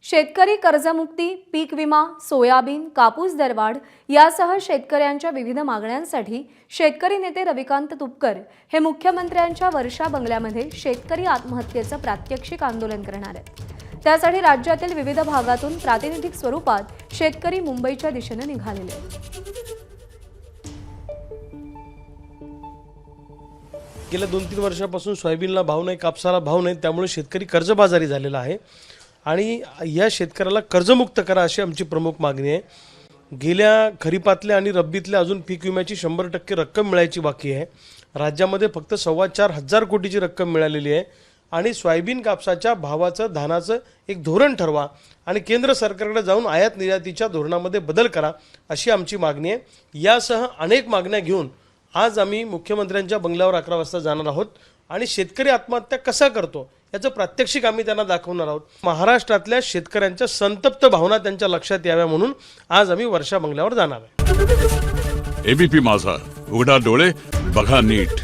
शेतकरी कर्जमुक्ती, पीक विमा, सोयाबीन, कापूस दरवाढ यासह शेतकऱ्यांच्या विविध मागण्यांसाठी शेतकरी नेते रविकांत तुपकर हे मुख्यमंत्र्यांच्या वर्षा बंगल्यामध्ये शेतकरी आत्महत्येचं प्रात्यक्षिक आंदोलन करणार आहेत। त्यासाठी राज्यातील विविध भागातून प्रातिनिधिक स्वरूपात शेतकरी मुंबईच्या दिशेने निघालेले आहेत। गेल्या 2-3 वर्षापासून सोयाबीनला भाव नाही, कापसाला भाव नाही, त्यामुळे शेतकरी कर्जबाजारी झालेला आहे आणि या शेतकऱ्याला कर्जमुक्त करा अशी आमची प्रमुख मागणी आहे। गेल्या खरीपातल्या आणि रब्बीतल्या अजून पीक विम्याची 100% रक्कम मिळायची बाकी आहे। राज्यामध्ये फक्त 4,25,000 कोटीची रक्कम मिळालेली आहे आणि सोयाबीन कापसाच्या भावाचं धानाचं एक धोरण ठरवा आणि केंद्र सरकारकडे जाऊन आयात निर्यातीच्या धोरणामध्ये बदल करा अशी आमची मागणी आहे। यासह अनेक मागण्या घेऊन आज आम्ही मुख्यमंत्र्यांच्या बंगल्यावर 11 वाजता जाणार आहोत आणि शेतकरी आत्महत्या कसा करतो याचं प्रात्यक्षिक आम्ही त्यांना दाखवणार आहोत। महाराष्ट्रातल्या शेतकऱ्यांच्या संतप्त भावना त्यांच्या लक्षात याव्या म्हणून आज आम्ही वर्षा बंगल्यावर जाणार आहे। एबीपी माझा, उघडा डोळे बघा नीट।